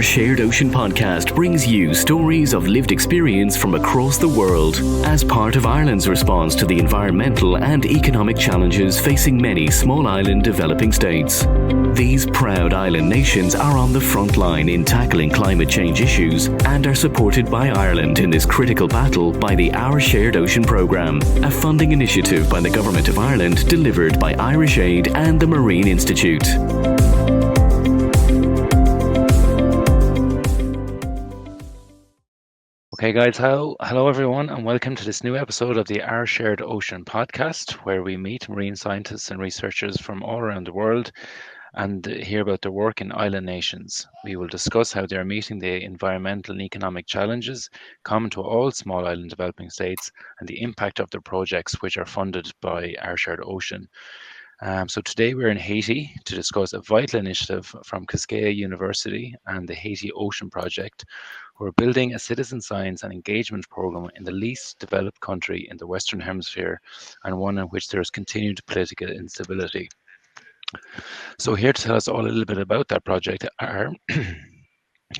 Shared Ocean podcast brings you stories of lived experience from across the world as part of Ireland's response to the environmental and economic challenges facing many small island developing states. These proud island nations are on the front line in tackling climate change issues and are supported by Ireland in this critical battle by the Our Shared Ocean programme, a funding initiative by the Government of Ireland delivered by Irish Aid and the Marine Institute. Okay, guys, hello everyone, and welcome to this new episode of the Our Shared Ocean podcast, where we meet marine scientists and researchers from all around the world and hear about their work in island nations. We will discuss how they are meeting the environmental and economic challenges common to all small island developing states and the impact of their projects, which are funded by Our Shared Ocean. So today we're in Haiti to discuss a vital initiative from Quisqueya University and the Haiti Ocean Project, who are building a citizen science and engagement program in the least developed country in the Western Hemisphere, and one in which there is continued political instability. So here to tell us all a little bit about that project are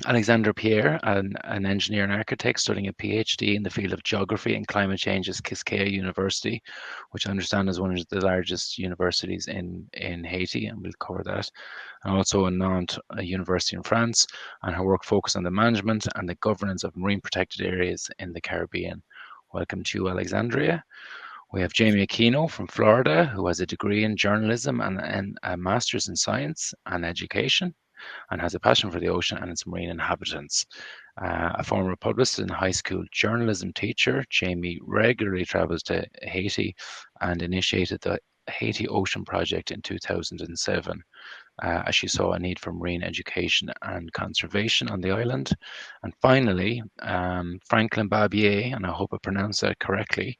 Alexandra Pierre, an engineer and architect studying a PhD in the field of geography and climate change at Quisqueya University, which I understand is one of the largest universities in Haiti, and we'll cover that. And also a Nantes university in France, and her work focused on the management and the governance of marine protected areas in the Caribbean. Welcome to you, Alexandria. We have Jaime Aquino from Florida, who has a degree in journalism and a master's in science and education, and has a passion for the ocean and its marine inhabitants. A former publicist and high school journalism teacher, Jaime regularly travels to Haiti and initiated the Haiti Ocean Project in 2007, as she saw a need for marine education and conservation on the island. And finally, Francklin Barbier, and I hope I pronounced that correctly,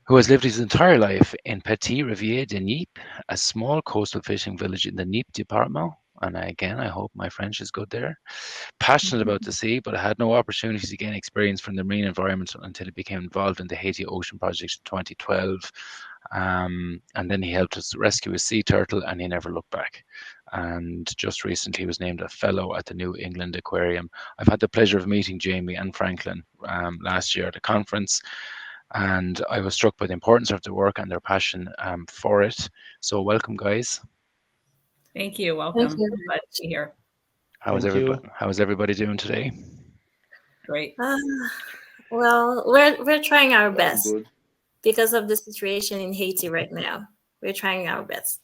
who has lived his entire life in Petite Riviere de Nippes, a small coastal fishing village in the Nippes department. And again, I hope my French is good there. Passionate about the sea, but I had no opportunity to gain experience from the marine environment until he became involved in the Haiti Ocean Project in 2012. And then he helped us rescue a sea turtle, and he never looked back. And just recently, he was named a fellow at the New England Aquarium. I've had the pleasure of meeting Jaime and Francklin last year at a conference, and I was struck by the importance of their work and their passion for it. So welcome, guys. Thank you. Welcome. Thank you. Glad to be here. How is everybody doing today? Great. Well, we're trying our best because of the situation in Haiti right now. We're trying our best.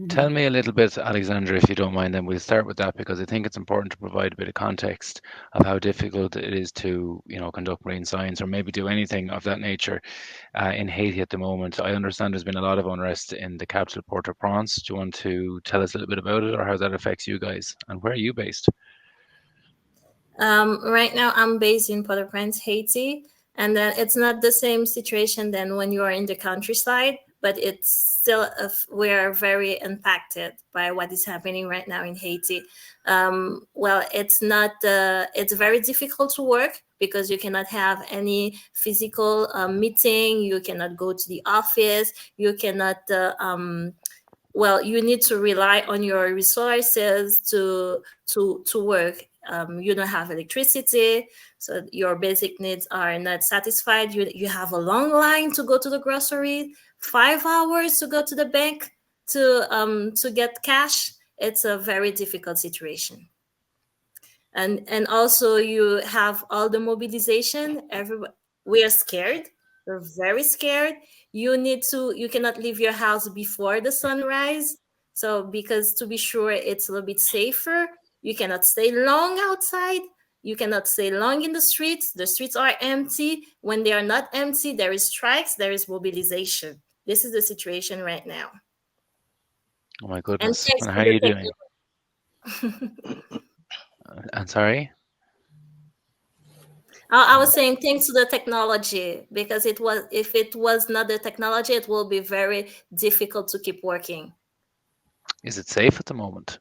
Tell me a little bit, Alexandra, if you don't mind, then we'll start with that, because I think it's important to provide a bit of context of how difficult it is to, conduct marine science or maybe do anything of that nature in Haiti at the moment. I understand there's been a lot of unrest in the capital, Port-au-Prince. Do you want to tell us a little bit about it, or how that affects you guys? And where are you based? Right now, I'm based in Port-au-Prince, Haiti, and then it's not the same situation than when you are in the countryside, but it's still we're very impacted by what is happening right now in Haiti. Well, it's very difficult to work because you cannot have any physical meeting. You cannot go to the office. You cannot. You need to rely on your resources to work. You don't have electricity, so your basic needs are not satisfied. You have a long line to go to the grocery, 5 hours to go to the bank to get cash. It's a very difficult situation. And also you have all the mobilization. We are scared. We're very scared. You cannot leave your house before the sunrise. So because to be sure it's a little bit safer, you cannot stay long outside. You cannot stay long in the streets. The streets are empty. When they are not empty, there is strikes, there is mobilization. This is the situation right now. Oh my goodness. And how are you doing? I'm sorry? I was saying thanks to the technology, because if it was not the technology, it will be very difficult to keep working. Is it safe at the moment?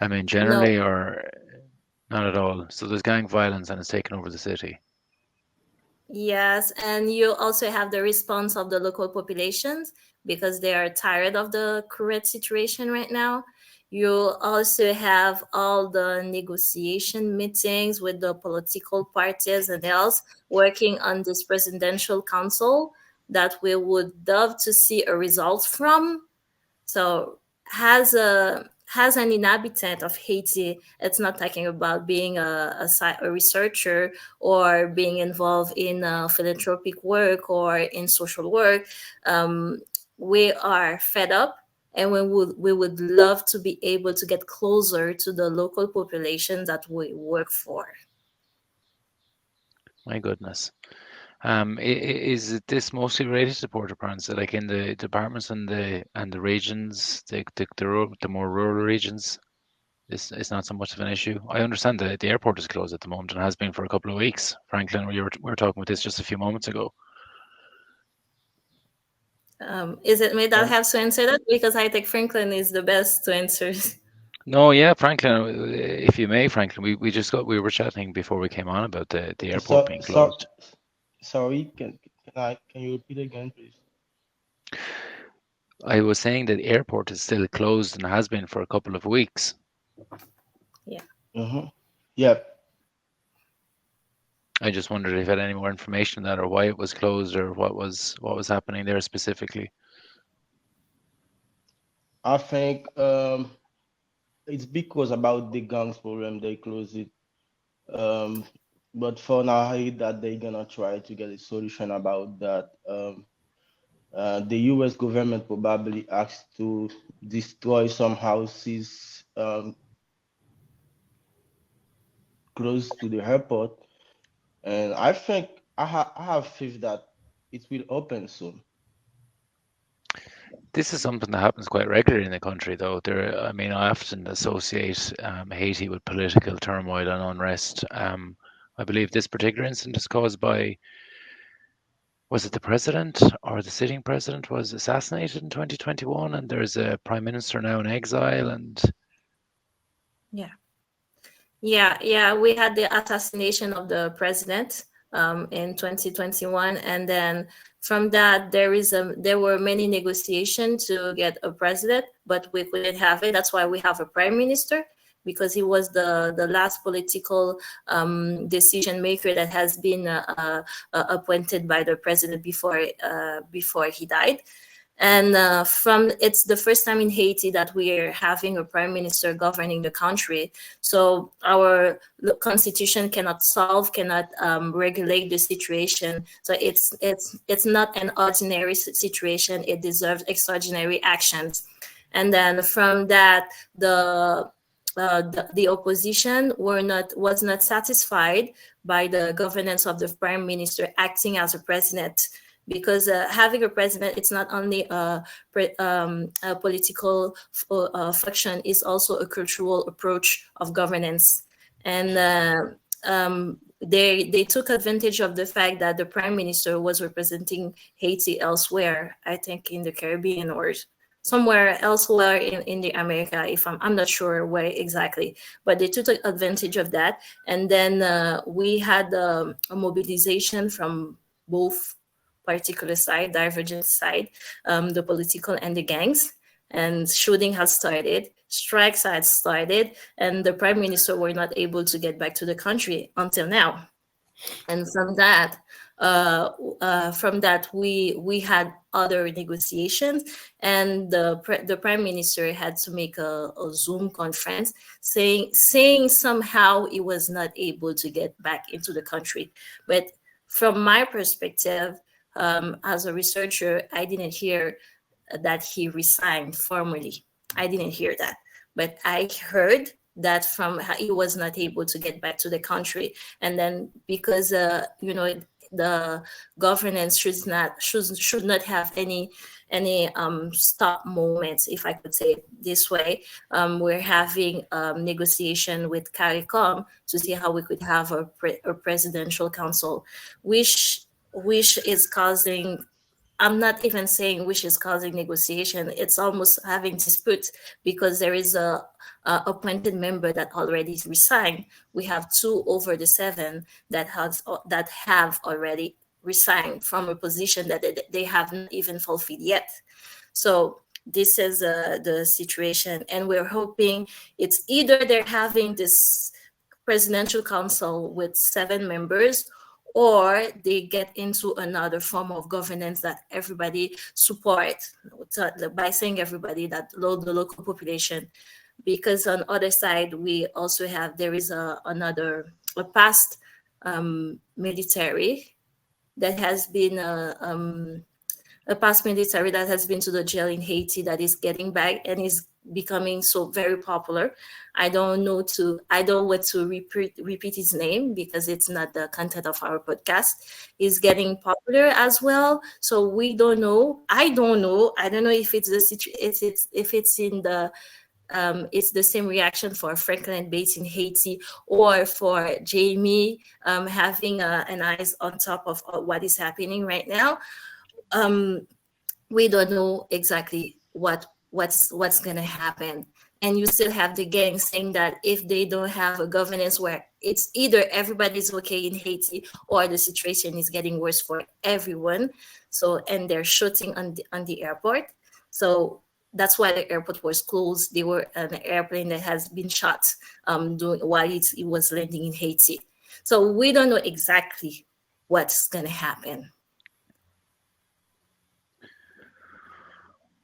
I mean, generally, no. Or not at all? So there's gang violence and it's taken over the city. Yes, and you also have the response of the local populations because they are tired of the current situation right now. You also have all the negotiation meetings with the political parties and else working on this presidential council that we would love to see a result from. So as an inhabitant of Haiti, it's not talking about being a researcher or being involved in philanthropic work or in social work. We are fed up, and we would love to be able to get closer to the local population that we work for. My goodness. Is this mostly related to Port-au-Prince, like in the departments and the regions, the more rural regions? This is not so much of an issue. I understand that the airport is closed at the moment and has been for a couple of weeks. Franklin, we were talking about this just a few moments ago. Is it me that have to answer that? Because I think Franklin is the best to answer. No, yeah, Franklin, if you may, Franklin, we were chatting before we came on about the airport being closed. Sorry, can you repeat again, please? I was saying that the airport is still closed and has been for a couple of weeks. Yeah. Mm-hmm. Yep. I just wondered if you had any more information on that, or why it was closed, or what was happening there specifically. I think it's because about the gangs problem they closed it. But for now, I hear that they're gonna try to get a solution about that. The U.S. government probably asked to destroy some houses close to the airport, and I think I have faith that it will open soon. This is something that happens quite regularly in the country, though. I often associate Haiti with political turmoil and unrest. I believe this particular incident is caused by, was it the president or the sitting president was assassinated in 2021, and there's a prime minister now in exile, and Yeah, we had the assassination of the president in 2021, and then from that there were many negotiations to get a president, but we couldn't have it. That's why we have a prime minister, because he was the last political decision maker that has been appointed by the president before he died. And it's the first time in Haiti that we are having a prime minister governing the country. So our constitution cannot regulate the situation. So it's not an ordinary situation. It deserves extraordinary actions. And then from that, the opposition was not satisfied by the governance of the prime minister acting as a president. Because having a president, it's not only a political function, it's also a cultural approach of governance. And they took advantage of the fact that the prime minister was representing Haiti elsewhere, I think in the Caribbean or somewhere elsewhere in the America, if I'm not sure where exactly, but they took advantage of that. And then we had a mobilization from both particular side, divergent side, the political and the gangs, and shooting has started, strikes had started, and the prime minister were not able to get back to the country until now. And from that, we had other negotiations, and the prime minister had to make a Zoom conference saying somehow he was not able to get back into the country. But from my perspective, as a researcher, I didn't hear that he resigned formally. I didn't hear that, but I heard that he was not able to get back to the country, and then because the governance should not have any stop moments, if I could say it this way. We're having negotiation with CARICOM to see how we could have a presidential council, which is causing, I'm not even saying which is causing negotiation, it's almost having dispute, because there is a appointed member that already resigned. We have 2 over the 7 that have already resigned from a position that they have not even fulfilled yet. So this is the situation, and we're hoping it's either they're having this presidential council with 7 members, or they get into another form of governance that everybody support, by saying everybody, that the local population. Because on the other side, we also have, there is a past military that has been a past military that has been to the jail in Haiti that is getting back and is becoming so very popular. I don't want to repeat his name because it's not the content of our podcast. He's getting popular as well. So we don't know. I don't know if it's if it's in the it's the same reaction for Francklin based in Haiti, or for Jaime having an eyes on top of what is happening right now. We don't know exactly what's going to happen. And you still have the gang saying that if they don't have a governance where it's either everybody's okay in Haiti or the situation is getting worse for everyone. So, and they're shooting on the airport. So that's why the airport was closed. They were an airplane that has been shot while it was landing in Haiti. So we don't know exactly what's going to happen.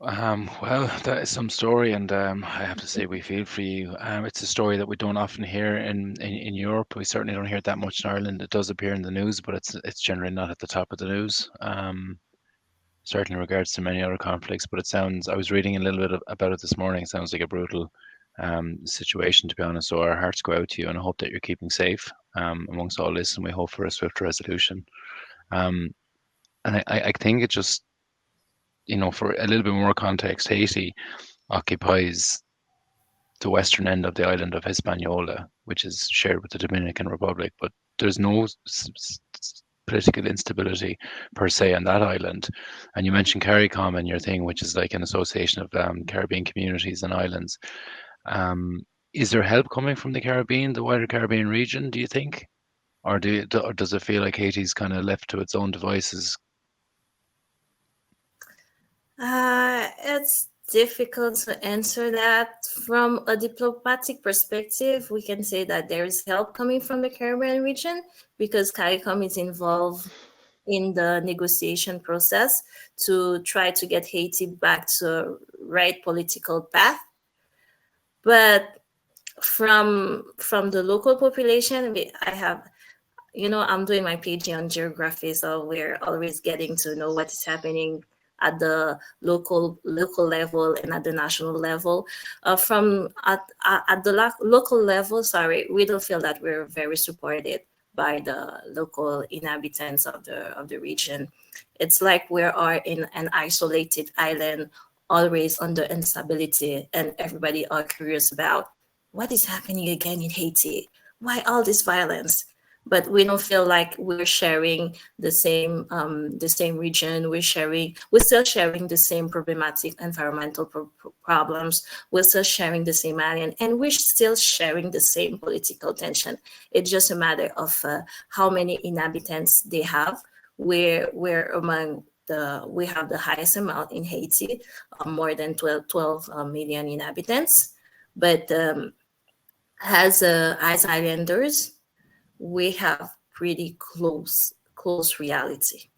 Well, that is some story, and I have to say we feel for you. It's a story that we don't often hear in Europe. We certainly don't hear it that much in Ireland. It does appear in the news, but it's generally not at the top of the news. Certainly in regards to many other conflicts, but it sounds, I was reading a little bit about it this morning. It sounds like a brutal situation, to be honest. So our hearts go out to you, and I hope that you're keeping safe amongst all this, and we hope for a swift resolution. And I think it just, for a little bit more context, Haiti occupies the western end of the island of Hispaniola, which is shared with the Dominican Republic, but there's no political instability per se on that island. And you mentioned CARICOM in your thing, which is like an association of Caribbean communities and islands. Is there help coming from the Caribbean, the wider Caribbean region, do you think? Or does it feel like Haiti's kind of left to its own devices? It's difficult to answer that. From a diplomatic perspective, we can say that there is help coming from the Caribbean region because CARICOM is involved in the negotiation process to try to get Haiti back to the right political path. But from the local population, I'm doing my PhD on geography, so we're always getting to know what is happening at the local level and at the national level. At the local level, we don't feel that we're very supported by the local inhabitants of the region. It's like we are in an isolated island, always under instability, and everybody are curious about what is happening again in Haiti. Why all this violence? But we don't feel like we're sharing the same region. We're still sharing the same problematic environmental problems. We're still sharing the same island, and we're still sharing the same political tension. It's just a matter of how many inhabitants they have. We have the highest amount in Haiti, more than 12 million inhabitants. But as islanders, we have pretty close reality.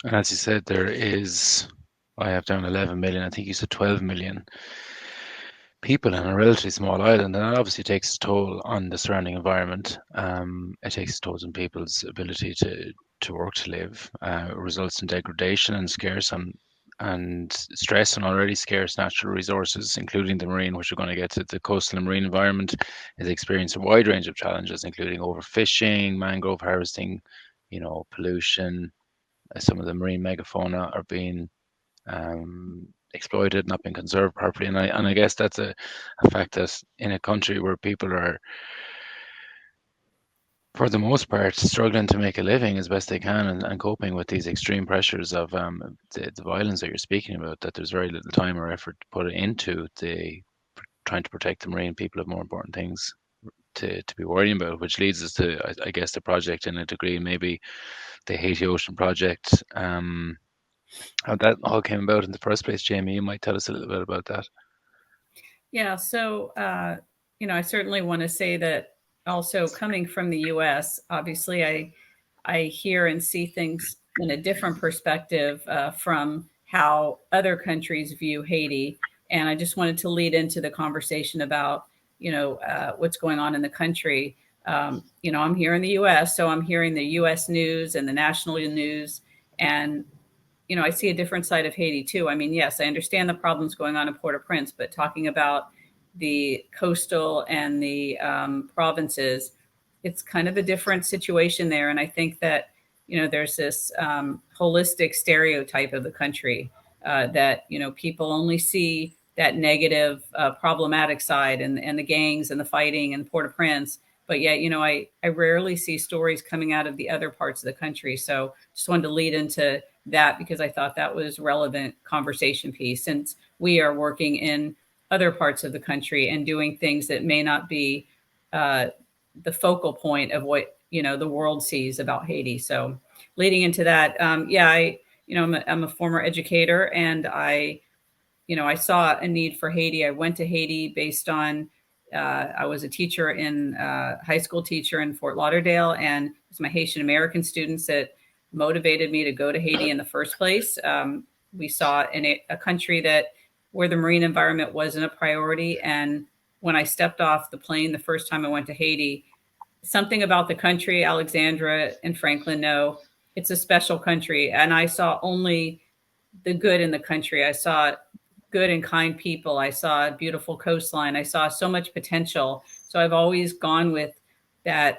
And as you said, I have down 11 million, I think you said 12 million people in a relatively small island, and that obviously takes its toll on the surrounding environment. It takes its toll on people's ability to work, to live. It results in degradation and stress on already scarce natural resources, including the marine, which we're going to get to. The coastal and marine environment is experiencing a wide range of challenges, including overfishing, mangrove harvesting, pollution. Some of the marine megafauna are being exploited, not being conserved properly. And I guess that's a fact that in a country where people are, for the most part, struggling to make a living as best they can and coping with these extreme pressures of the violence that you're speaking about, that there's very little time or effort put into trying to protect the marine people have more important things to be worrying about, which leads us to, I guess, the project in a degree, maybe the Haiti Ocean Project. How that all came about in the first place. Jamie, you might tell us a little bit about that. Yeah, so, I certainly want to say that also coming from the US, obviously I hear and see things in a different perspective from how other countries view Haiti. And I just wanted to lead into the conversation about, what's going on in the country. I'm here in the US, so I'm hearing the US news and the national news. And I see a different side of Haiti too. I mean, yes, I understand the problems going on in Port-au-Prince, but talking about the coastal and the provinces, it's kind of a different situation there. And I think that, there's this holistic stereotype of the country that, people only see that negative, problematic side and the gangs and the fighting and Port-au-Prince. But yet, I rarely see stories coming out of the other parts of the country. So just wanted to lead into that because I thought that was relevant conversation piece since we are working in other parts of the country and doing things that may not be the focal point of what the world sees about Haiti. So leading into that, I'm a former educator, and I saw a need for Haiti. I went to Haiti based on I was a teacher in high school teacher in Fort Lauderdale, and it was my Haitian American students that motivated me to go to Haiti in the first place. We saw in a country where the marine environment wasn't a priority. And when I stepped off the plane the first time I went to Haiti, something about the country, Alexandra and Francklin know, it's a special country. And I saw only the good in the country. I saw good and kind people. I saw a beautiful coastline. I saw so much potential. So I've always gone with that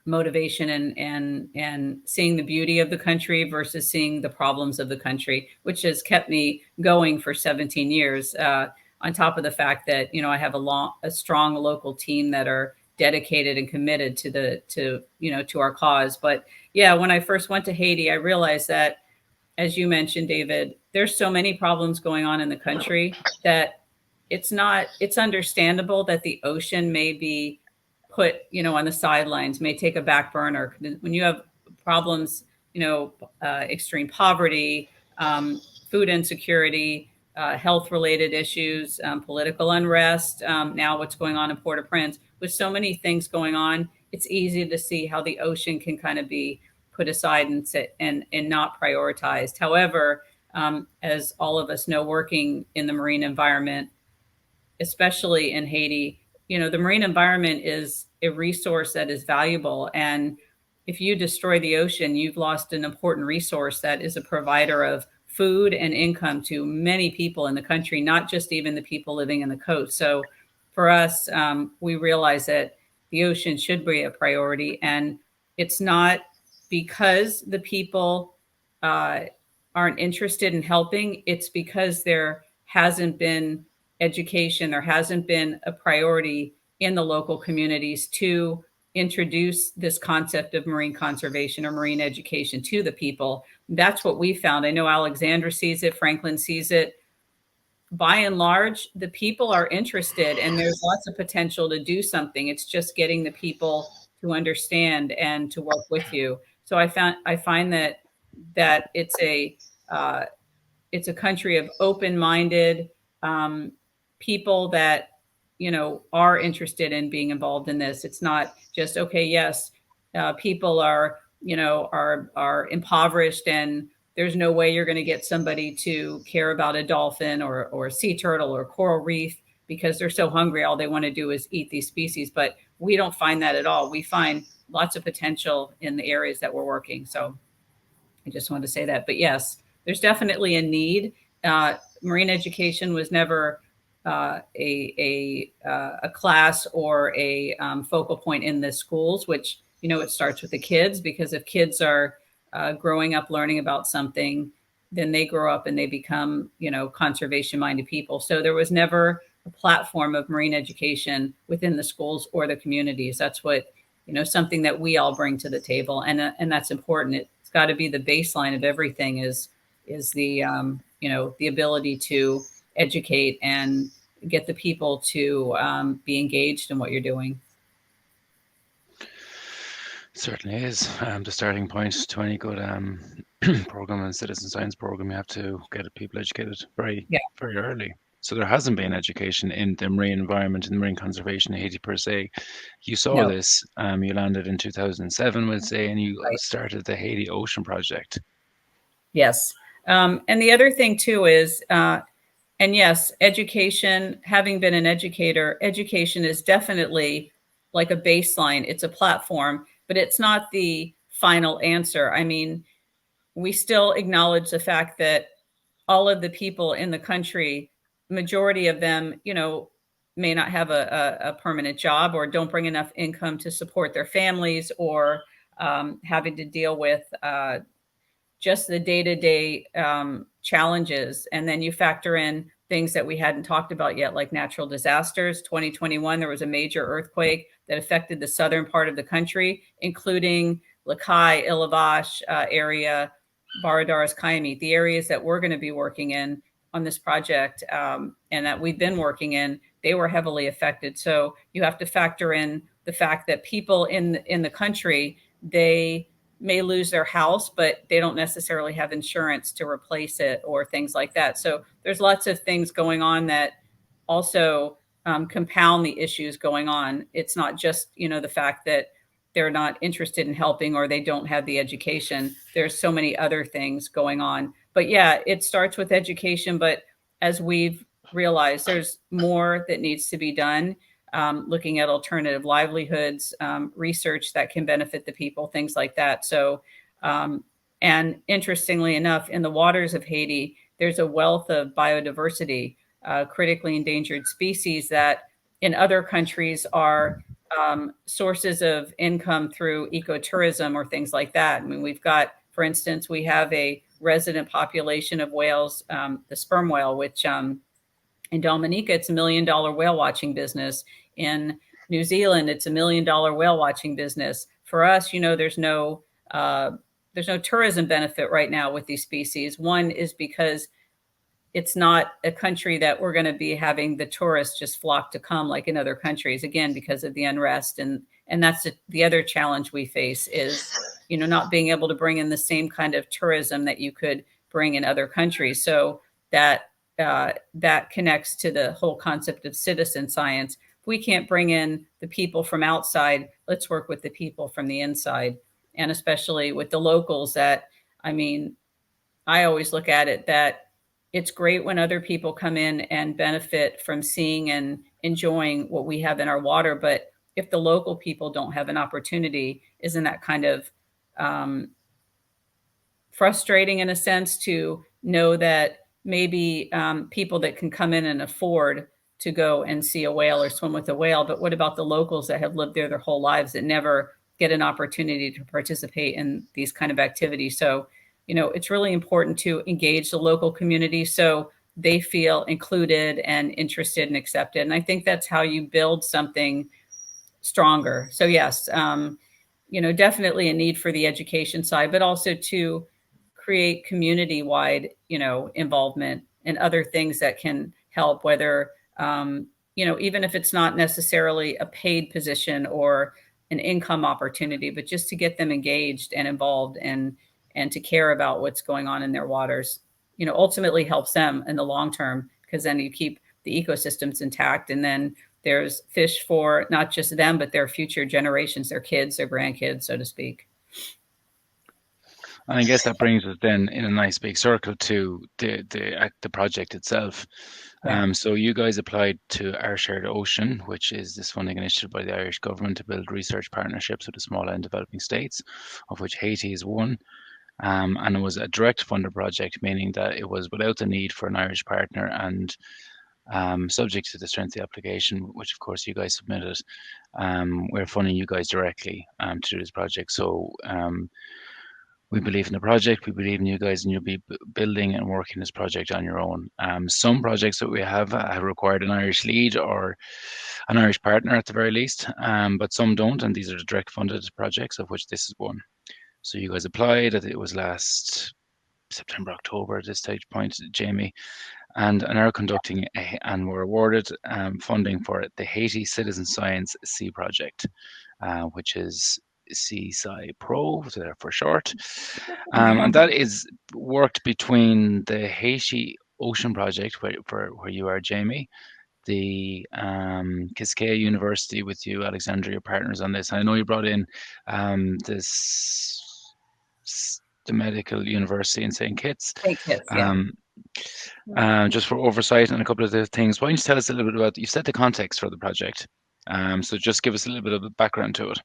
motivation and seeing the beauty of the country versus seeing the problems of the country, which has kept me going for 17 years. On top of the fact that I have a strong local team that are dedicated and committed to our cause. But yeah, when I first went to Haiti, I realized that, as you mentioned, David, there's so many problems going on in the country that it's understandable that the ocean may be put, on the sidelines, may take a back burner. When you have problems, extreme poverty, food insecurity, health-related issues, political unrest, now what's going on in Port-au-Prince, with so many things going on, it's easy to see how the ocean can kind of be put aside and not prioritized. However, as all of us know, working in the marine environment, especially in Haiti, the marine environment is a resource that is valuable. And if you destroy the ocean, you've lost an important resource that is a provider of food and income to many people in the country, not just even the people living in the coast. So for us, we realize that the ocean should be a priority. And it's not because the people aren't interested in helping. It's because there hasn't been education, there hasn't been a priority in the local communities to introduce this concept of marine conservation or marine education to the people. That's what we found. I know Alexandra sees it, Francklin sees it. By and large, the people are interested and there's lots of potential to do something. It's just getting the people to understand and to work with you. So I find that it's a country of open-minded people that are interested in being involved in this. It's not just, okay, yes, people are impoverished and there's no way you're going to get somebody to care about a dolphin or a sea turtle or coral reef because they're so hungry. All they want to do is eat these species. But we don't find that at all. We find lots of potential in the areas that we're working. So I just wanted to say that. But yes, there's definitely a need. Marine education was never a class or a focal point in the schools, which, it starts with the kids, because if kids are growing up learning about something, then they grow up and they become, conservation minded people. So there was never a platform of marine education within the schools or the communities. That's what, something that we all bring to the table. And that's important. It's got to be the baseline of everything is the, the ability to educate and get the people to be engaged in what you're doing. Certainly is. The starting point to any good program and citizen science program, you have to get people educated very, Yeah. very early. So there hasn't been education in the marine environment and marine conservation in Haiti per se. You saw No. this. You landed in 2007, we'll say, and you Right. started the Haiti Ocean Project. Yes. And the other thing too is, and yes, education, having been an educator, education is definitely like a baseline. It's a platform, but it's not the final answer. I mean, we still acknowledge the fact that all of the people in the country, majority of them, may not have a permanent job or don't bring enough income to support their families, or having to deal with just the day-to-day challenges. And then you factor in things that we hadn't talked about yet, like natural disasters. 2021, there was a major earthquake that affected the southern part of the country, including Lacaille, Île-à-Vache area, Baradère-Cayemites, the areas that we're going to be working in on this project, and that we've been working in. They were heavily affected. So you have to factor in the fact that people in the country, they may lose their house, but they don't necessarily have insurance to replace it or things like that. So there's lots of things going on that also compound the issues going on. It's not just, the fact that they're not interested in helping or they don't have the education. There's so many other things going on. But yeah, it starts with education. But as we've realized, there's more that needs to be done. Looking at alternative livelihoods, research that can benefit the people, things like that. So, and interestingly enough, in the waters of Haiti, there's a wealth of biodiversity, critically endangered species that in other countries are sources of income through ecotourism or things like that. I mean, we've got, for instance, we have a resident population of whales, the sperm whale, which in Dominica, it's $1 million whale watching business. In New Zealand, it's $1 million whale watching business. For us, there's no tourism benefit right now with these species. One is because it's not a country that we're going to be having the tourists just flock to come like in other countries, again, because of the unrest. And that's the other challenge we face is, not being able to bring in the same kind of tourism that you could bring in other countries. So that connects to the whole concept of citizen science. If we can't bring in the people from outside, let's work with the people from the inside. And especially with the locals that, I always look at it that it's great when other people come in and benefit from seeing and enjoying what we have in our water. But if the local people don't have an opportunity, isn't that kind of frustrating in a sense to know that maybe people that can come in and afford to go and see a whale or swim with a whale, but what about the locals that have lived there their whole lives that never get an opportunity to participate in these kind of activities? So, it's really important to engage the local community so they feel included and interested and accepted. And I think that's how you build something stronger. So yes, definitely a need for the education side, but also to create community-wide, involvement and other things that can help, whether, even if it's not necessarily a paid position or an income opportunity, but just to get them engaged and involved and to care about what's going on in their waters, ultimately helps them in the long term, because then you keep the ecosystems intact. And then there's fish for not just them, but their future generations, their kids, their grandkids, so to speak. And I guess that brings us then in a nice big circle to the project itself. Yeah. So you guys applied to Our Shared Ocean, which is this funding initiative by the Irish government to build research partnerships with the small and developing states, of which Haiti is one. And it was a direct funded project, meaning that it was without the need for an Irish partner and subject to the strength of the application, which of course you guys submitted. We're funding you guys directly to do this project. So we believe in the project, we believe in you guys, and you'll be building and working this project on your own. Some projects that we have required an Irish lead or an Irish partner at the very least, but some don't, and these are the direct funded projects, of which this is one. So you guys applied, it was last September, October at this stage point, Jamie, and are conducting and were awarded funding for the Haiti Citizen Science Sea Project, which is CSI Pro, there for short. And that is worked between the Haiti Ocean Project, where you are, Jamie, the Quisqueya University with you, Alexandra, your partners on this. I know you brought in the Medical University in St. Kitts. St. Kitts, yeah. Just for oversight and a couple of the things. Why don't you tell us a little bit about, you set the context for the project. So just give us a little bit of a background to it.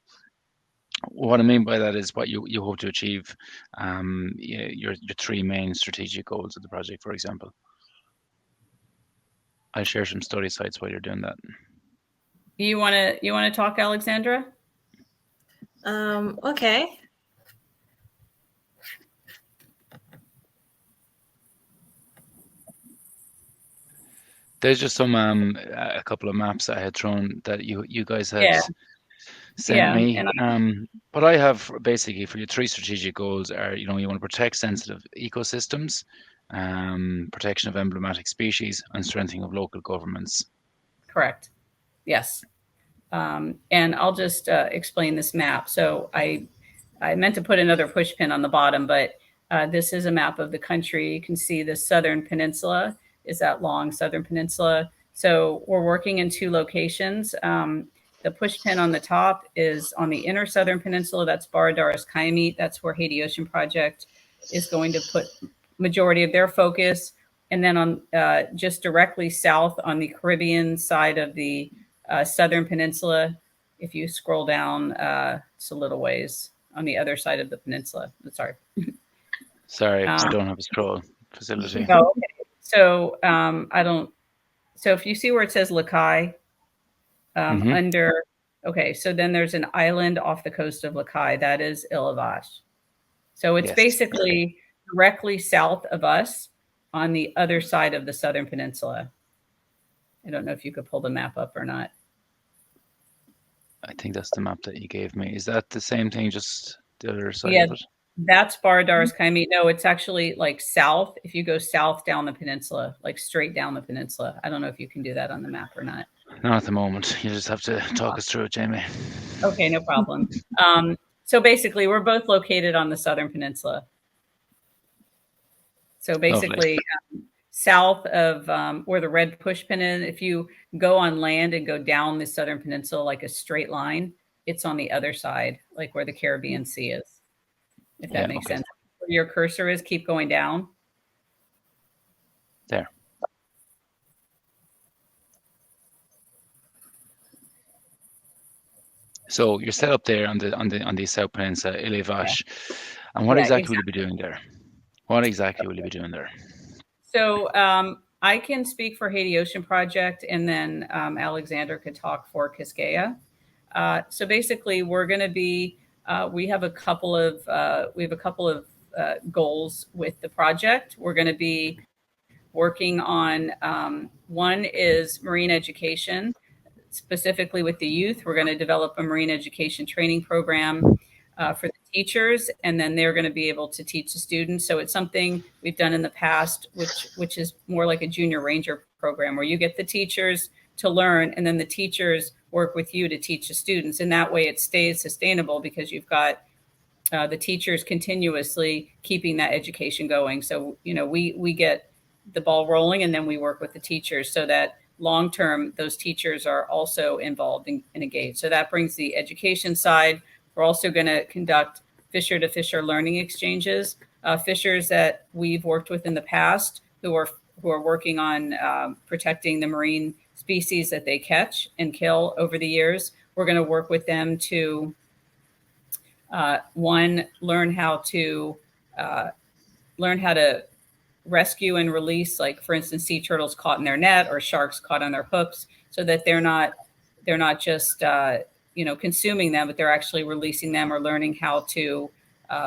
What I mean by that is what you hope to achieve, your three main strategic goals of the project, for example. I'll share some study sites while you're doing that. You want to talk, Alexandra? Okay. There's just some a couple of maps I had thrown that you guys had sent me. But I have basically, for your three strategic goals are, you want to protect sensitive ecosystems, protection of emblematic species, and strengthening of local governments. Correct. Yes. And I'll just explain this map. So I meant to put another push pin on the bottom, but this is a map of the country. You can see the southern peninsula is that long southern peninsula. So we're working in two locations. The push pin on the top is on the inner southern peninsula. That's Baradère-Cayemites. That's where Haiti Ocean Project is going to put majority of their focus. And then on just directly south on the Caribbean side of the southern peninsula, if you scroll down, it's a little ways on the other side of the peninsula. Sorry, I don't have a scroll facility. Oh, okay. So so if you see where it says Lakai, under, okay, so then there's an island off the coast of Lakai. That is Île-à-Vache. So it's basically directly south of us on the other side of the southern peninsula. I don't know if you could pull the map up or not. I think that's the map that you gave me. Is that the same thing, just the other side of it? That's Baradère-Cayemites. No, it's actually like south. If you go south down the peninsula, like straight down the peninsula. I don't know if you can do that on the map or not. Not at the moment. You just have to talk us through it, Jamie. Okay, no problem. So basically, we're both located on the southern peninsula. So basically, south of where the red push pin is, if you go on land and go down the southern peninsula like a straight line, it's on the other side, like where the Caribbean Sea is. If that makes sense. Where your cursor is, keep going down. There. So you're set up there on the South Peninsula, Île-à-Vache. And what exactly will you be doing there? What exactly will you be doing there? So I can speak for Haiti Ocean Project, and then Alexander could talk for Quisqueya. So basically, we're going to be we have a couple of goals with the project. We're going to be working on one is marine education, specifically with the youth. We're going to develop a marine education training program for the teachers, and then they're going to be able to teach the students. So it's something we've done in the past, which is more like a junior ranger program where you get the teachers to learn, and then the teachers work with you to teach the students. And that way it stays sustainable because you've got the teachers continuously keeping that education going. So, we get the ball rolling, and then we work with the teachers so that long-term those teachers are also involved and engaged. So that brings the education side. We're also going to conduct fisher-to-fisher learning exchanges. Fishers that we've worked with in the past who are working on protecting the marine species that they catch and kill over the years. We're going to work with them to learn how to rescue and release, like for instance, sea turtles caught in their net or sharks caught on their hooks, so that they're not just consuming them, but they're actually releasing them or learning how to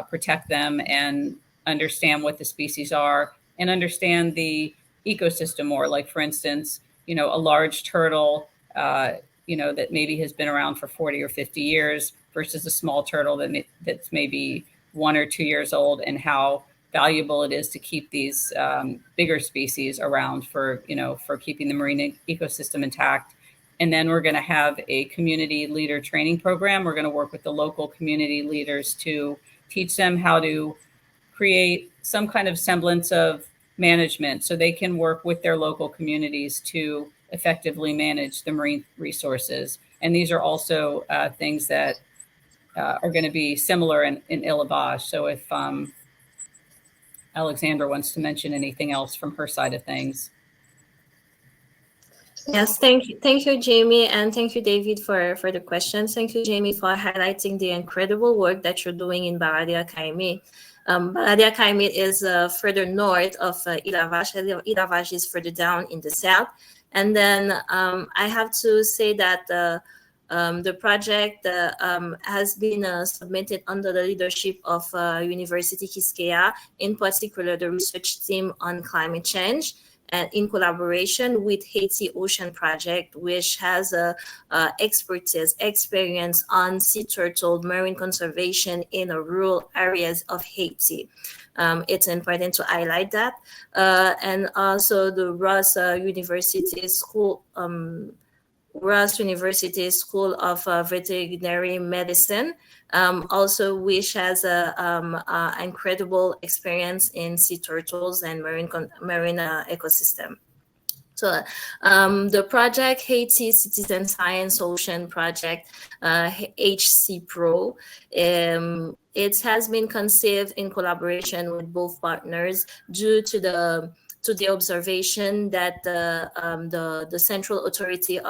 protect them and understand what the species are and understand the ecosystem more. Like for instance, a large turtle, that maybe has been around for 40 or 50 years versus a small turtle that's maybe 1 or 2 years old, and how valuable it is to keep these bigger species around for keeping the marine ecosystem intact And then we're going to have a community leader training program. We're going to work with the local community leaders to teach them how to create some kind of semblance of management so they can work with their local communities to effectively manage the marine resources. And these are also things that are going to be similar in Île-à-Vache. So if Alexandra wants to mention anything else from her side of things. Yes, thank you, Jamie, and thank you, David, for the questions. Thank you, Jamie, for highlighting the incredible work that you're doing in Baradère-Cayemites. Baradère-Cayemites is further north of Île-à-Vache. Île-à-Vache is further down in the south. And then I have to say that the project has been submitted under the leadership of University Quisqueya, in particular the research team on climate change, and in collaboration with Haiti Ocean Project, which has experience on sea turtle marine conservation in rural areas of Haiti. It's important to highlight that. And also the Ross University School of Veterinary Medicine, also which has a incredible experience in sea turtles and marine ecosystem. So the project Haiti Citizen Science Ocean Project, HCPRO, it has been conceived in collaboration with both partners due to the observation that the central authorities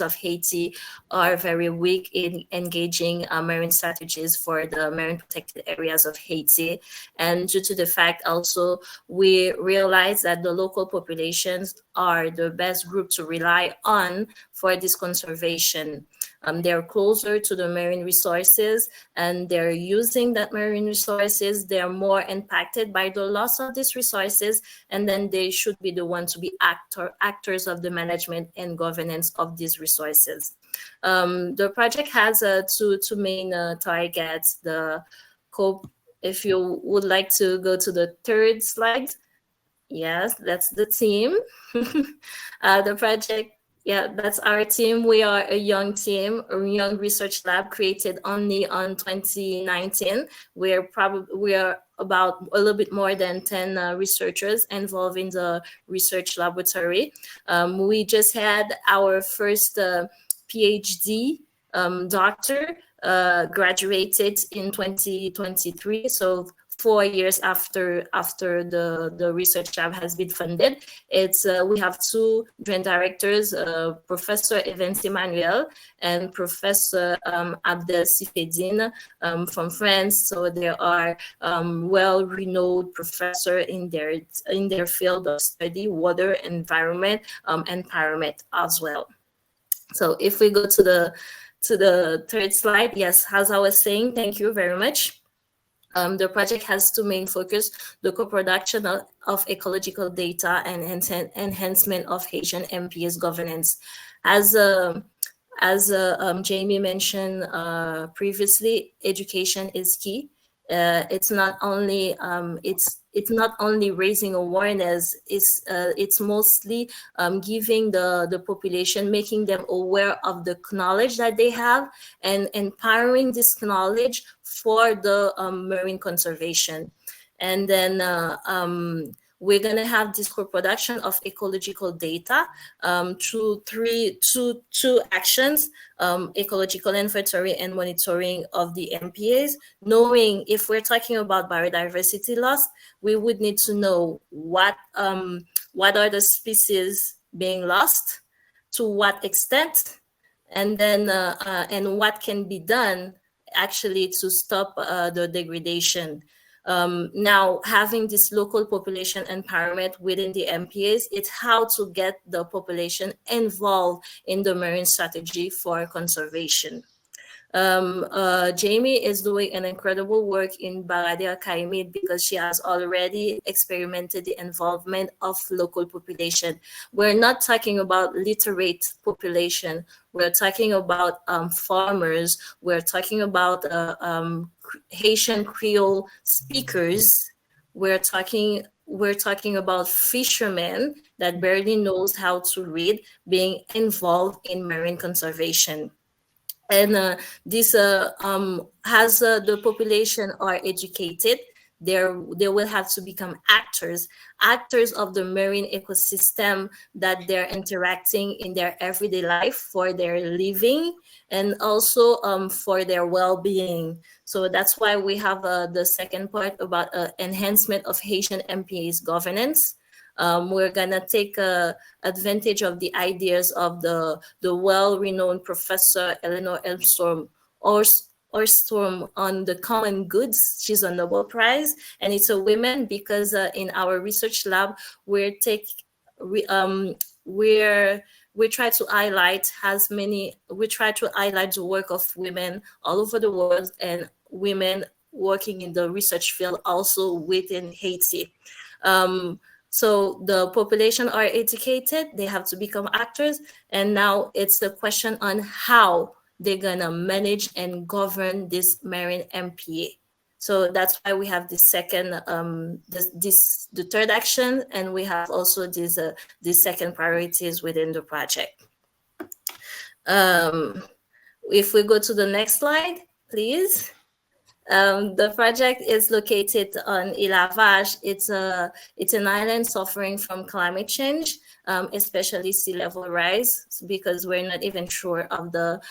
of Haiti are very weak in engaging marine strategies for the marine protected areas of Haiti. And due to the fact also, we realize that the local populations are the best group to rely on for this conservation. They're closer to the marine resources and they're using that marine resources. They're more impacted by the loss of these resources, and then they should be the ones to be actors of the management and governance of these resources. The project has two main targets. If you would like to go to the third slide. Yes, that's the team. The project, yeah, that's our team. We are a young team, a young research lab created only on 2019. We are about a little bit more than 10 researchers involved in the research laboratory. We just had our first PhD doctor graduated in 2023. So 4 years after the research lab has been funded. We have two joint directors, Professor Evans Emmanuel and Professor Abdel Sifedine from France. So they are well-renowned professor in their field of study, water, environment, and pyramid as well. So if we go to the third slide, yes, as I was saying, thank you very much. The project has two main focus: the co-production of ecological data and enhancement of Haitian MPS governance. As Jamie mentioned previously, education is key. It's not only raising awareness. It's mostly giving the population, making them aware of the knowledge that they have, and empowering this knowledge for the marine conservation. And then we're going to have this co-production of ecological data through two actions: ecological inventory and monitoring of the MPAs. Knowing if we're talking about biodiversity loss, we would need to know what are the species being lost, to what extent, and then and what can be done actually to stop the degradation. Now, having this local population empowerment within the MPAs, it's how to get the population involved in the marine strategy for conservation. Jamie is doing an incredible work in Baradère-Cayemites because she has already experimented the involvement of local population. We're not talking about literate population. We're talking about farmers. We're talking about Haitian Creole speakers. We're talking we're talking about fishermen that barely knows how to read being involved in marine conservation. And this as the population are educated, they will have to become actors of the marine ecosystem that they're interacting in their everyday life for their living, and also for their well-being. So that's why we have the second part about enhancement of Haitian MPA's governance. We're gonna take advantage of the ideas of the well-renowned Professor Eleanor Orstorm on the common goods. She's a Nobel Prize, and it's a woman because in our research lab we try to highlight the work of women all over the world, and women working in the research field also within Haiti. So the population are educated, they have to become actors, and now it's the question on how they're gonna manage and govern this marine MPA. So that's why we have the second, the third action, and we have also the second priorities within the project. If we go to the next slide, please. The project is located on Île-à-Vache. It's an island suffering from climate change, especially sea level rise, because we're not even sure of the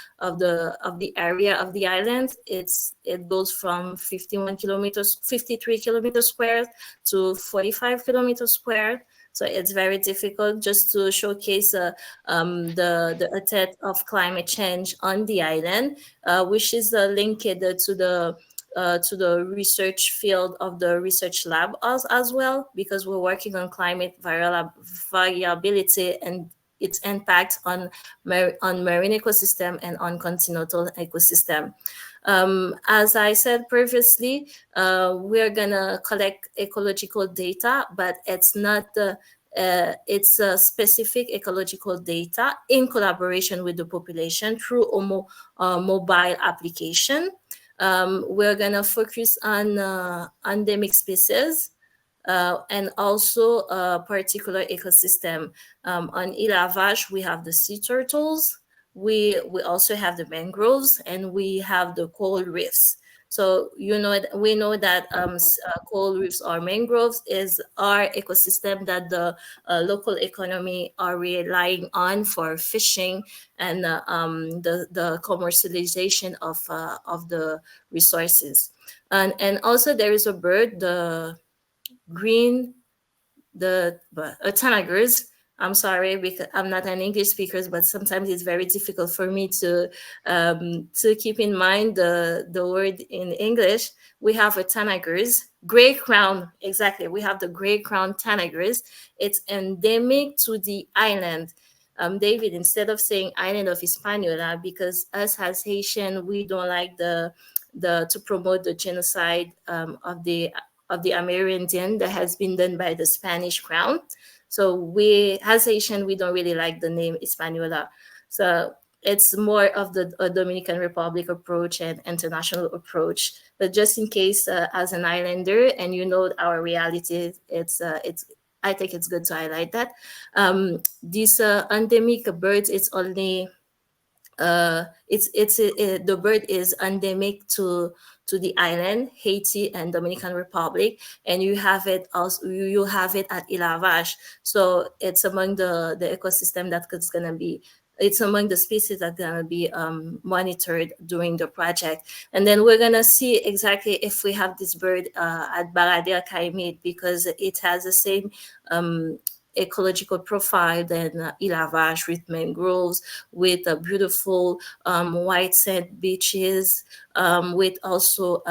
area of the island. It goes from 53 kilometers squared to 45 kilometers squared. So it's very difficult, just to showcase the effect of climate change on the island, which is linked to the research field of the research lab as well, because we're working on climate variability and its impact on marine ecosystem and on continental ecosystem. As I said previously, we're gonna collect ecological data, but it's not it's a specific ecological data in collaboration with the population through a mobile application. We're gonna focus on endemic species and also a particular ecosystem. On Île-à-Vache, we have the sea turtles. We also have the mangroves, and we have the coral reefs. So we know that coral reefs or mangroves is our ecosystem that the local economy are relying on for fishing and the commercialization of the resources. And also there is a bird, the tanagers. I'm sorry because I'm not an English speaker, but sometimes it's very difficult for me to keep in mind the word in English. We have a tanagers, gray crown. Exactly, we have the gray crown tanagers. It's endemic to the island. David, instead of saying island of Hispaniola, because us as Haitian, we don't like to promote the genocide of the Amerindian that has been done by the Spanish crown. So we, as Haitian, we don't really like the name Hispaniola. So it's more of the Dominican Republic approach and international approach. But just in case, as an islander, and our reality, I think it's good to highlight that. These endemic birds, it's only the bird is endemic to the island, Haiti and Dominican Republic, and you have it also. You have it at Île-à-Vache, so it's among the ecosystem that's gonna be. It's among the species that's gonna be monitored during the project, and then we're gonna see exactly if we have this bird at Baradère-Cayemites, because it has the same ecological profile than Île-à-Vache, with mangroves, with beautiful white sand beaches, with also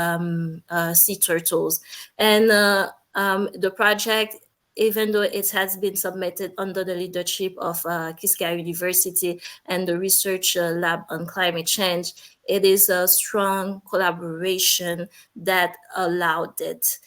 sea turtles. And the project, even though it has been submitted under the leadership of Quisqueya University and the research lab on climate change, it is a strong collaboration that allowed it.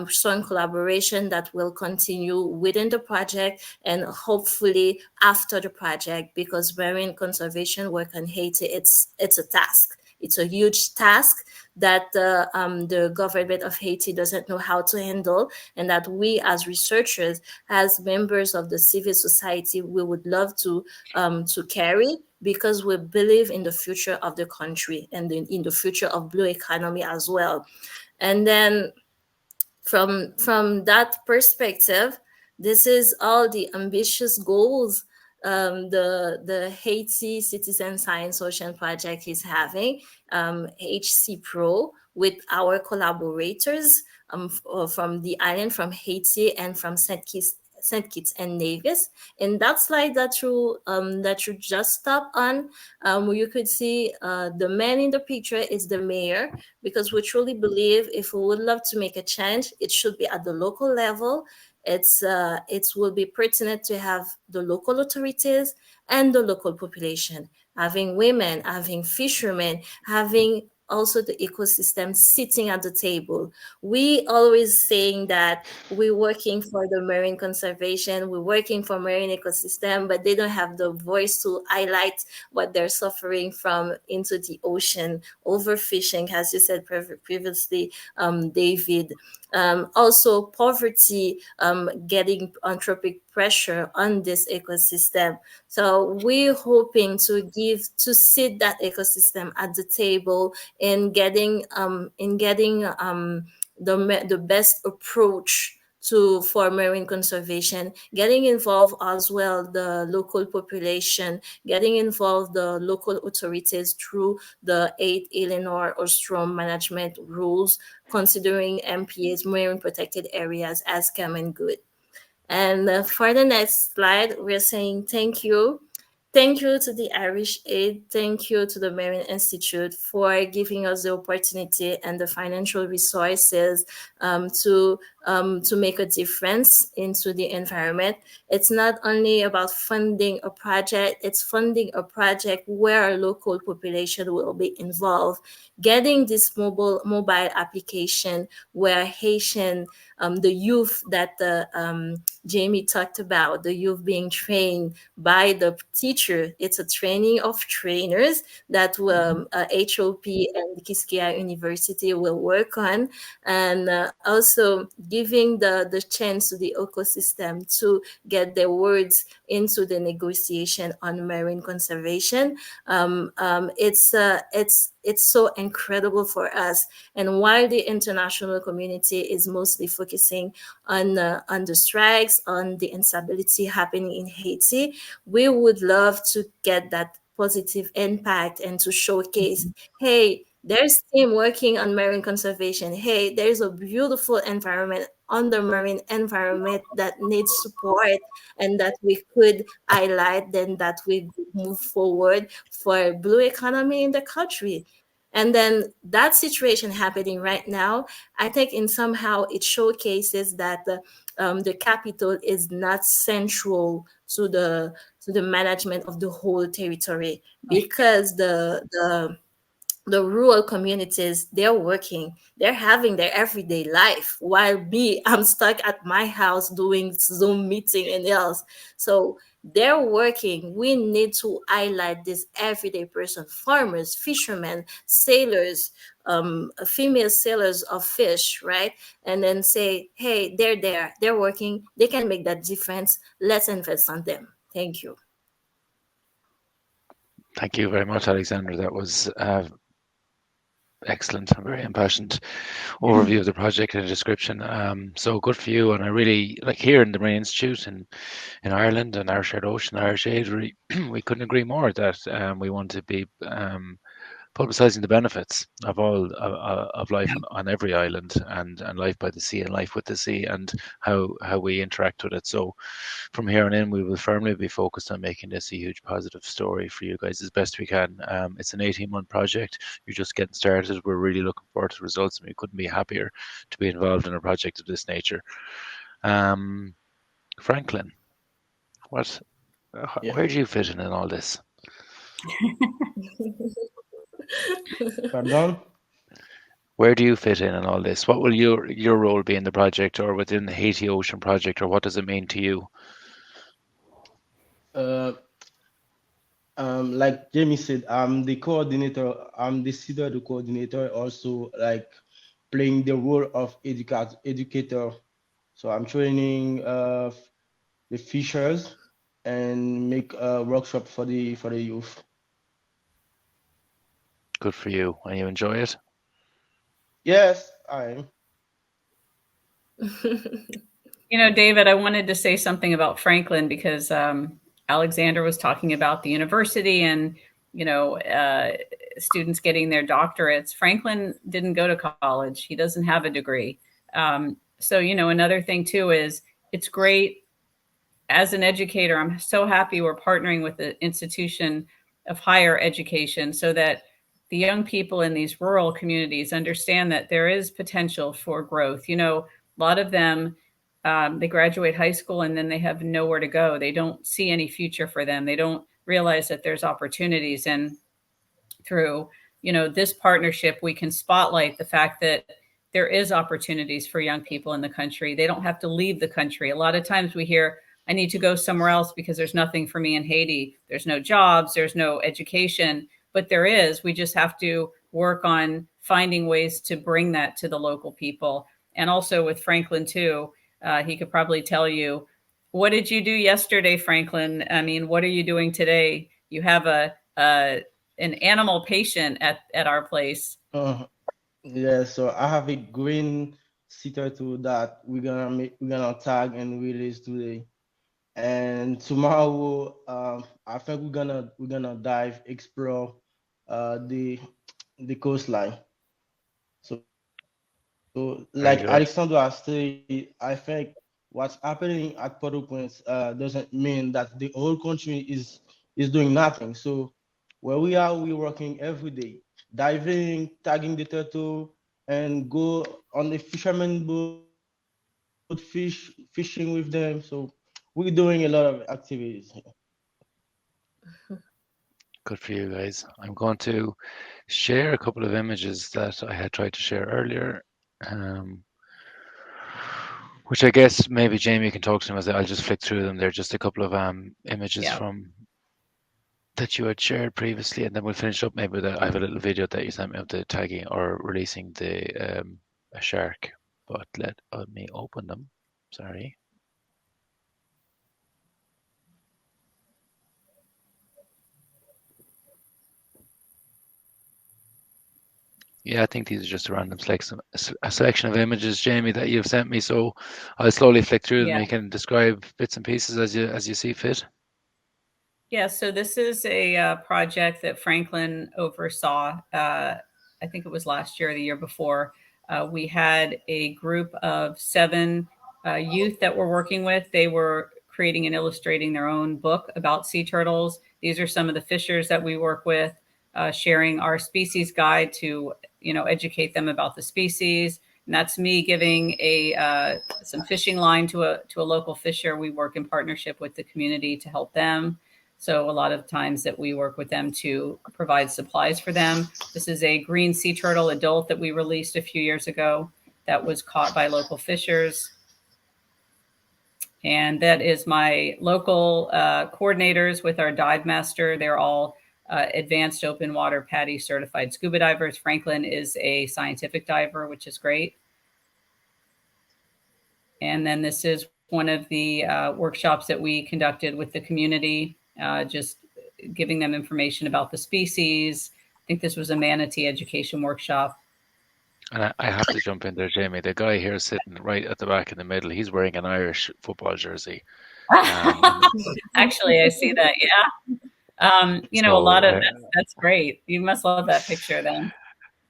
Strong collaboration that will continue within the project and hopefully after the project, because marine conservation work in Haiti, it's a task. It's a huge task that the government of Haiti doesn't know how to handle, and that we as researchers, as members of the civil society, we would love to carry, because we believe in the future of the country and in the future of blue economy as well. And then from that perspective, this is all the ambitious goals the Haiti Citizen Science Ocean Project is having, HC Pro, with our collaborators from the island, from Haiti and from St. Kitts and Nevis. In that slide that you just stopped on, you could see the man in the picture is the mayor, because we truly believe if we would love to make a change, it should be at the local level. It will be pertinent to have the local authorities and the local population, having women, having fishermen, having also the ecosystem sitting at the table. We always saying that we're working for the marine conservation, we're working for marine ecosystem, but they don't have the voice to highlight what they're suffering from into the ocean, overfishing, as you said previously, David. Also poverty, getting anthropic pressure on this ecosystem. So we're hoping to sit that ecosystem at the table in getting the best approach for marine conservation, getting involved as well the local population, getting involved the local authorities through the 8 Illinois or storm management rules, considering MPA's marine protected areas as common good. And for the next slide, we're saying thank you. Thank you to the Irish Aid. Thank you to the Marine Institute for giving us the opportunity and the financial resources to make a difference into the environment. It's not only about funding a project, it's funding a project where a local population will be involved, getting this mobile application where Haitian, the youth that Jaime talked about, the youth being trained by the teacher. It's a training of trainers that HOP and Quisqueya University will work on, and also giving the chance to the ecosystem to get their words into the negotiation on marine conservation. It's so incredible for us. And while the international community is mostly focusing on the strikes, on the instability happening in Haiti, we would love to get that positive impact and to showcase, hey, there's team working on marine conservation. Hey, there's a beautiful environment on the marine environment that needs support, and that we could highlight, then that we move forward for blue economy in the country. And then that situation happening right now, I think in somehow it showcases that the capital is not central to the management of the whole territory, because the rural communities, they're working, they're having their everyday life, while I'm stuck at my house doing Zoom meeting and else. So they're working. We need to highlight this everyday person: farmers, fishermen, sailors, female sailors of fish, right? And then say, hey, they're there, they're working, they can make that difference. Let's invest on them. Thank you. Thank you very much, Alexandra. That was excellent and very impassioned overview of the project and description. So good for you. And I really like here in the Marine Institute in Ireland and our shared ocean, Irish Aid, we couldn't agree more that we want to be publicizing the benefits of all of life on every island, and life by the sea and life with the sea, and how we interact with it. So from here on in, we will firmly be focused on making this a huge positive story for you guys as best we can. It's an 18-month project. You're just getting started. We're really looking forward to the results, and we couldn't be happier to be involved in a project of this nature. Francklin, where do you fit in all this? Pardon? Where do you fit in all this? What will your role be in the project, or within the Haiti Ocean Project, or what does it mean to you? Like Jamie said, I'm the coordinator. I'm the CIDR, the coordinator, also like playing the role of educator. So I'm training the fishers and make a workshop for the youth. Good for you. And you enjoy it? Yes, I am. You know, David, I wanted to say something about Francklin because Alexander was talking about the university and, you know, students getting their doctorates. Francklin didn't go to college. He doesn't have a degree. So, you know, another thing too is it's great as an educator. I'm so happy we're partnering with the institution of higher education so that the young people in these rural communities understand that there is potential for growth. You know, a lot of them, they graduate high school and then they have nowhere to go. They don't see any future for them. They don't realize that there's opportunities. And through, you know, this partnership, we can spotlight the fact that there is opportunities for young people in the country. They don't have to leave the country. A lot of times we hear, I need to go somewhere else because there's nothing for me in Haiti. There's no jobs, there's no education, but there is. We just have to work on finding ways to bring that to the local people. And also with Francklin too, he could probably tell you, what did you do yesterday, Francklin? I mean, what are you doing today? You have an animal patient at our place. Yeah, so I have a green sitter too that we're gonna tag and release today. And tomorrow, I think we're gonna explore the coastline. So Very like good. Alexandra said, I think what's happening at Port-au-Prince doesn't mean that the whole country is doing nothing. So where we are, we're working every day, diving, tagging the turtle, and go on the fisherman boat, fishing with them. So we're doing a lot of activities. Good for you guys. I'm going to share a couple of images that I had tried to share earlier, um, which I guess maybe Jamie can talk to them as I'll just flick through them. They're just a couple of images Yeah. from that you had shared previously, and then we'll finish up maybe with I have a little video that you sent me of the tagging or releasing the a shark. But let me open them. Sorry. Yeah, I think these are just a random selection, a selection of images, Jamie, that you've sent me. So I'll slowly flick through them. Yeah. You can describe bits and pieces as you see fit. Yeah, so this is a project that Francklin oversaw. I think it was last year or the year before. We had a group of 7 youth that we're working with. They were creating and illustrating their own book about sea turtles. These are some of the fishers that we work with, sharing our species guide to, you know, educate them about the species. And that's me giving some fishing line to a local fisher. We work in partnership with the community to help them. So a lot of times that we work with them to provide supplies for them. This is a green sea turtle adult that we released a few years ago that was caught by local fishers. And that is my local coordinators with our dive master. They're all advanced open water PADI certified scuba divers. Francklin is a scientific diver, which is great. And then this is one of the workshops that we conducted with the community, just giving them information about the species. I think this was a manatee education workshop. And I have to jump in there, Jamie. The guy here sitting right at the back in the middle, he's wearing an Irish football jersey. Actually, I see that. Yeah. You know, a lot of that's great. You must love that picture then.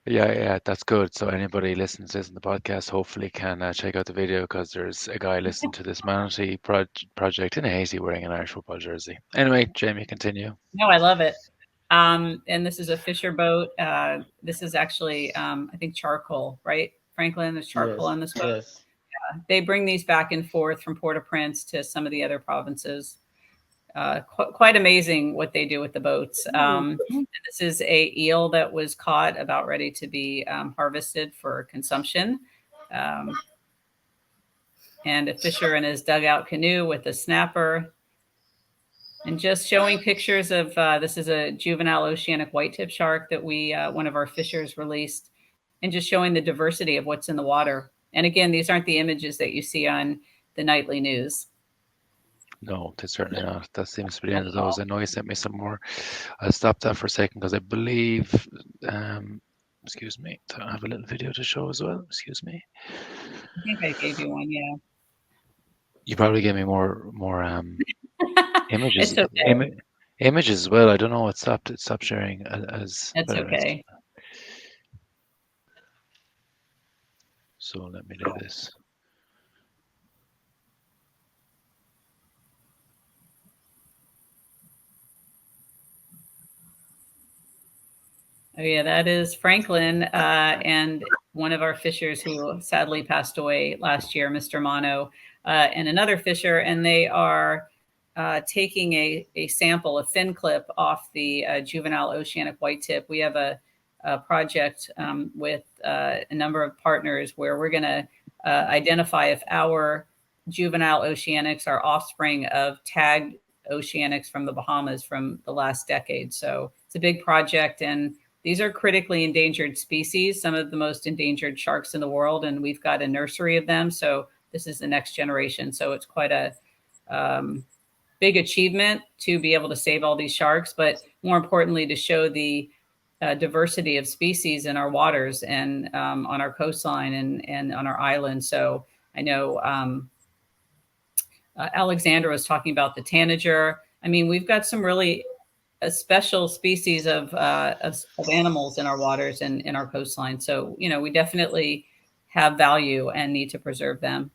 Yeah, that's good. So anybody listening to this in the podcast hopefully can check out the video because there's a guy listening to this manatee project in Haiti wearing an Irish football jersey. Anyway, Jamie, continue. No, I love it. And this is a fisher boat. This is actually, I think, charcoal, right? Francklin, there's charcoal on this boat. Yes. Yeah. They bring these back and forth from Port-au-Prince to some of the other provinces. Quite amazing what they do with the boats. This is a eel that was caught, about ready to be harvested for consumption. And a fisher in his dugout canoe with a snapper. And just showing pictures of, this is a juvenile oceanic white-tip shark that one of our fishers released, and just showing the diversity of what's in the water. And again, these aren't the images that you see on the nightly news. No, they certainly not. That seems to be the end of those. I know you sent me some more. I'll stop that for a second because I believe, excuse me, I have a little video to show as well. Excuse me. I think I gave you one, yeah. You probably gave me more images. It's okay. Images as well. I don't know. It stopped sharing as. That's okay. So let me do this. Oh yeah, that is Francklin, and one of our fishers who sadly passed away last year, Mr. Mono, and another fisher, and they are taking a sample, a fin clip off the juvenile oceanic white-tip. We have a project with a number of partners where we're going to identify if our juvenile oceanics are offspring of tagged oceanics from the Bahamas from the last decade. So it's a big project, and these are critically endangered species, some of the most endangered sharks in the world, and we've got a nursery of them. So this is the next generation. So it's quite a big achievement to be able to save all these sharks, but more importantly, to show the diversity of species in our waters and on our coastline and on our island. So I know Alexandra was talking about the tanager. I mean, we've got some really special species of animals in our waters and in our coastline. So, we definitely have value and need to preserve them.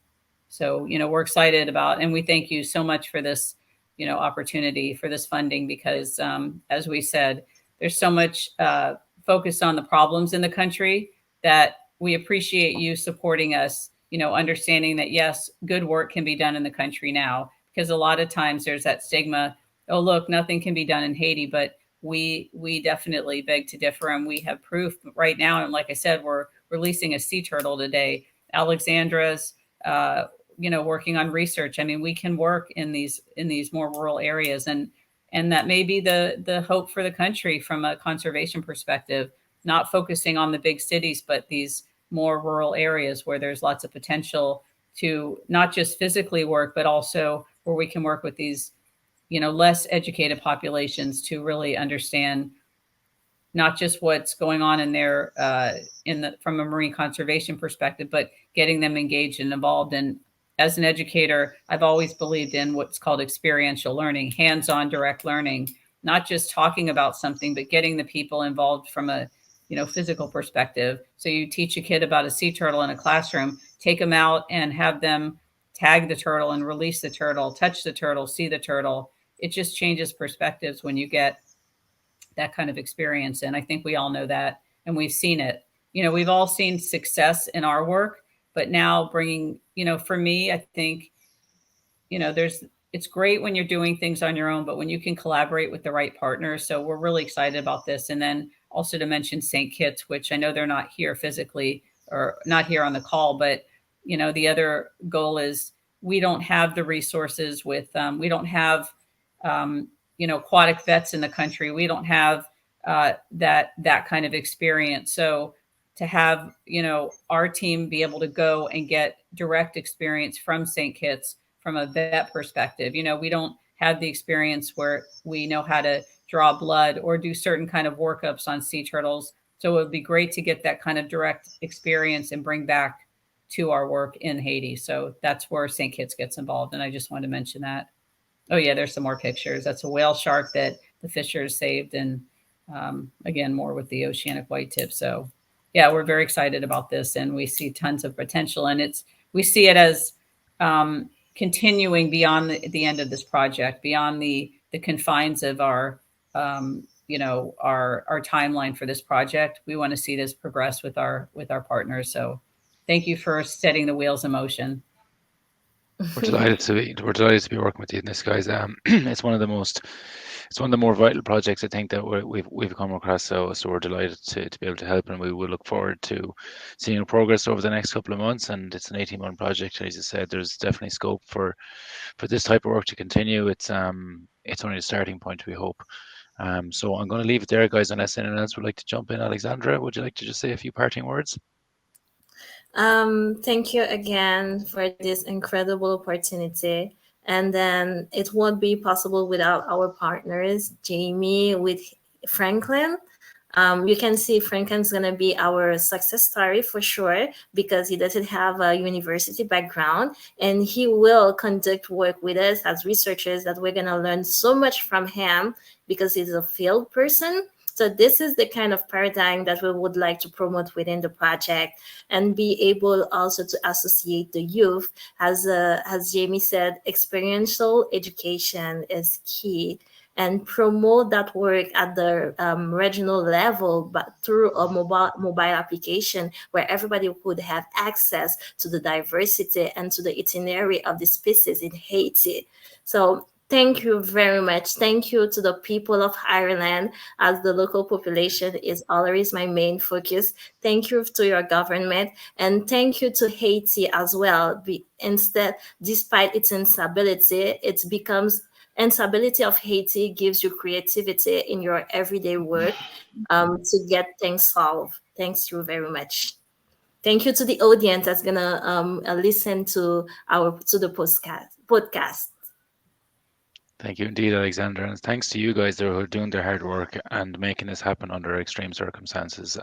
So, we're excited about, and we thank you so much for this, opportunity, for this funding, because as we said, there's so much focus on the problems in the country that we appreciate you supporting us, understanding that, yes, good work can be done in the country now, because a lot of times there's that stigma, oh, look, nothing can be done in Haiti, but we definitely beg to differ, and we have proof right now. And like I said, we're releasing a sea turtle today. Alexandra's, working on research. I mean, we can work in these more rural areas, and that may be the hope for the country from a conservation perspective, not focusing on the big cities, but these more rural areas where there's lots of potential to not just physically work, but also where we can work with these less educated populations to really understand not just what's going on in there from a marine conservation perspective, but getting them engaged and involved. And as an educator, I've always believed in what's called experiential learning, hands-on direct learning, not just talking about something, but getting the people involved from a physical perspective. So you teach a kid about a sea turtle in a classroom, take them out and have them tag the turtle and release the turtle, touch the turtle, see the turtle. It just changes perspectives when you get that kind of experience. And I think we all know that, and we've seen it. We've all seen success in our work, but now bringing, for me, I think, it's great when you're doing things on your own, but when you can collaborate with the right partners. So we're really excited about this. And then also to mention St. Kitts, which I know they're not here physically or not here on the call, but the other goal is we don't have the resources we don't have, aquatic vets in the country. We don't have that kind of experience. So to have, our team be able to go and get direct experience from St. Kitts from a vet perspective, we don't have the experience where we know how to draw blood or do certain kind of workups on sea turtles. So it would be great to get that kind of direct experience and bring back to our work in Haiti. So that's where St. Kitts gets involved. And I just wanted to mention that. Oh yeah, there's some more pictures. That's a whale shark that the fishers saved. And again, more with the oceanic white tip. So yeah, we're very excited about this, and we see tons of potential. And we see it as continuing beyond the end of this project, beyond the confines of our timeline for this project. We want to see this progress with our partners. So thank you for setting the wheels in motion. We're delighted to be working with you in this, guys. It's one of the most it's one of the more vital projects I think that we've come across. So we're delighted to be able to help, and we will look forward to seeing progress over the next couple of months. And it's an 18-month project, as you said. There's definitely scope for this type of work to continue. It's only a starting point, we hope. So I'm going to leave it there, guys, unless anyone else would like to jump in. Alexandra, would you like to just say a few parting words? Thank you again for this incredible opportunity. And then it won't be possible without our partners, Jaime with Francklin. You can see Franklin's going to be our success story for sure, because he doesn't have a university background, and he will conduct work with us as researchers that we're going to learn so much from him because he's a field person. So this is the kind of paradigm that we would like to promote within the project, and be able also to associate the youth. As Jaime said, experiential education is key, and promote that work at the regional level, but through a mobile application where everybody would have access to the diversity and to the itinerary of the species in Haiti. So thank you very much. Thank you to the people of Ireland, as the local population is always my main focus. Thank you to your government, and thank you to Haiti as well. Despite its instability, instability of Haiti gives you creativity in your everyday work to get things solved. Thanks you very much. Thank you to the audience that's gonna listen to the podcast. Thank you indeed, Alexandra, and thanks to you guys who are doing their hard work and making this happen under extreme circumstances.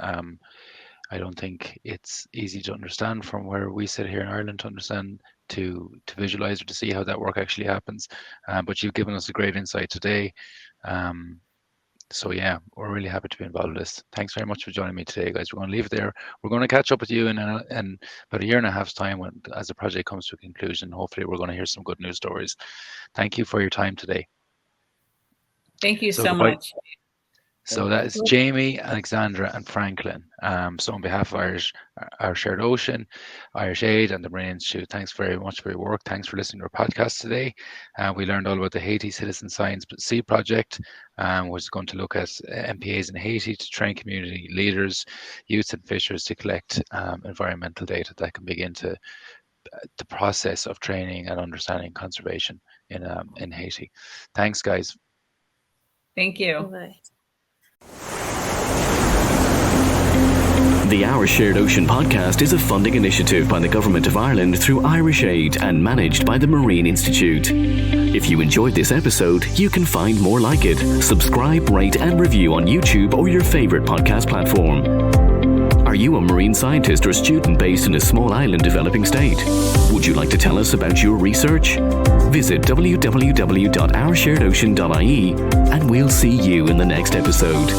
I don't think it's easy to understand from where we sit here in Ireland to understand, to visualize, or to see how that work actually happens. But you've given us a great insight today. So yeah, we're really happy to be involved in this. Thanks very much for joining me today, guys. We're going to leave it there. We're going to catch up with you in about a year and a half's time as the project comes to a conclusion. Hopefully we're going to hear some good news stories. Thank you for your time today. Thank you so much. So that is Jaime, Alexandra, and Francklin. So on behalf of our Shared Ocean, Irish Aid, and the Marine Institute, thanks very much for your work. Thanks for listening to our podcast today. We learned all about the Haiti Citizen Science Seed Project, which is going to look at MPAs in Haiti to train community leaders, youths, and fishers to collect environmental data that can begin to the process of training and understanding conservation in Haiti. Thanks, guys. Thank you. Bye. The Our Shared Ocean podcast is a funding initiative by the Government of Ireland through Irish Aid and managed by the Marine Institute. If you enjoyed this episode, you can find more like it. Subscribe, rate, and review on YouTube or your favorite podcast platform. Are you a marine scientist or student based in a small island developing state? Would you like to tell us about your research? Visit www.oursharedocean.ie and we'll see you in the next episode.